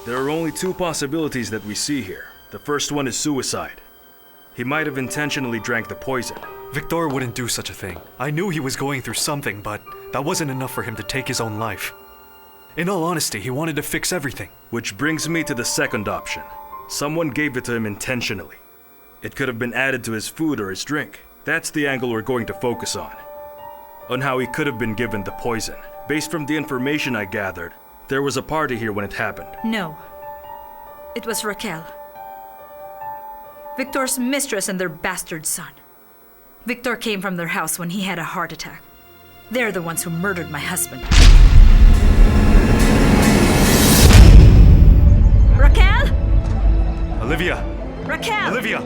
There are only two possibilities that we see here. The first one is suicide. He might have intentionally drank the poison. Victor wouldn't do such a thing. I knew he was going through something, but that wasn't enough for him to take his own life. In all honesty, he wanted to fix everything. Which brings me to the second option. Someone gave it to him intentionally. It could have been added to his food or his drink. That's the angle we're going to focus on how he could have been given the poison. Based from the information I gathered, there was a party here when it happened. No. It was Raquel. Victor's mistress and their bastard son. Victor came from their house when he had a heart attack. They're the ones who murdered my husband. Raquel? Olivia! Raquel! Olivia!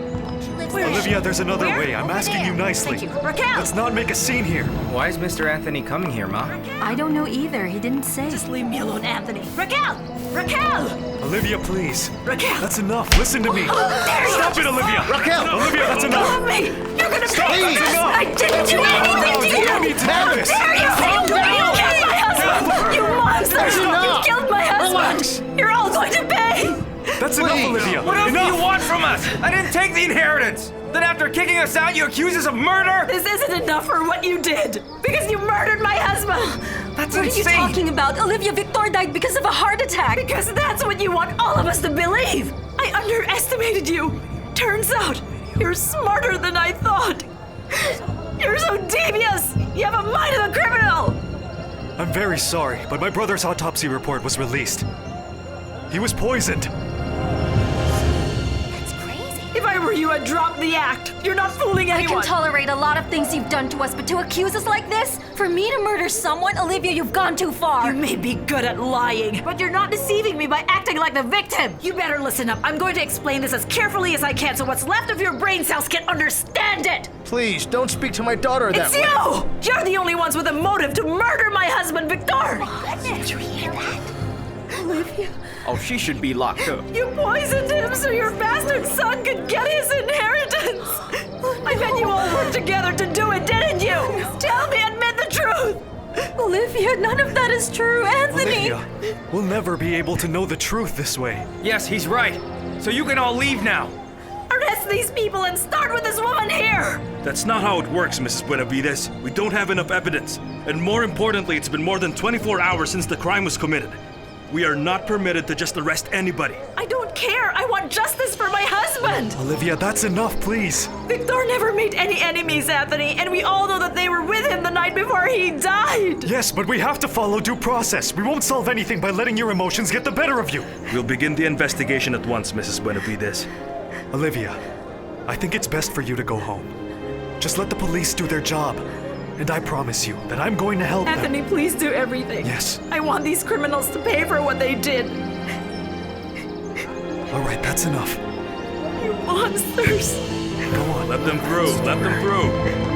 Where is Olivia, she? there's another Where? way. I'm Over asking there. you nicely. Thank you. Raquel! Let's not make a scene here. Why is Mr. Anthony coming here, Ma? I don't know either. He didn't say. Just leave me alone, Anthony. Raquel! Raquel! Olivia, please. Raquel! That's enough. Listen to me. There you Stop are. it, Olivia! Raquel! Olivia, that's enough! Love me! You're gonna Stop, pay that's for this! enough. I didn't do anything to you! I need to know this! There you Calm are! down. You killed my husband! You monsters! You enough. killed my husband! Relax. You're all going to pay! That's enough, Please. Olivia! What else do Enough! you want from us? I didn't take the inheritance! Then after kicking us out, you accuse us of murder? This isn't enough for what you did! Because you murdered my husband! That's What are you insane! talking about? Olivia, Victor died because of a heart attack. Because that's what you want all of us to believe! I underestimated you! Turns out, you're smarter than I thought! You're so devious! You have a mind of a criminal! I'm very sorry, but my brother's autopsy report was released. He was poisoned. That's crazy. If I were you, I'd drop the act! You're not fooling I anyone! can tolerate a lot of things you've done to us, but to accuse us like this? For me to murder someone? Olivia, you've gone too far. You may be good at lying, but you're not deceiving me by acting like the victim. You better listen up. I'm going to explain this as carefully as I can so what's left of your brain cells can understand it. Please, don't speak to my daughter that It's way. you! You're the only ones with a motive to murder my husband, Victor! Did you hear that? Olivia. Oh, she should be locked up. You poisoned him so your bastard son could get his inheritance! I bet you all worked together to do it, didn't you? Tell me, admit the truth! Olivia, none of that is true. Anthony! Olivia, we'll never be able to know the truth this way. Yes, he's right. So you can all leave now. Arrest these people and start with this woman here! That's not how it works, Mrs. Benavides. We don't have enough evidence. And more importantly, it's been more than 24 hours since the crime was committed. We are not permitted to just arrest anybody. I don't care! I want justice for my husband! Olivia, that's enough, please. Victor never made any enemies, Anthony, and we all know that they were with him the night before he died! Yes, but we have to follow due process. We won't solve anything by letting your emotions get the better of you. We'll begin the investigation at once, Mrs. Benavides. Olivia, I think it's best for you to go home. Just let the police do their job. And I promise you that I'm going to help them. Anthony, please do everything. Yes. I want these criminals to pay for what they did. All right, that's enough. You monsters! Go on. Let them through. Let them through.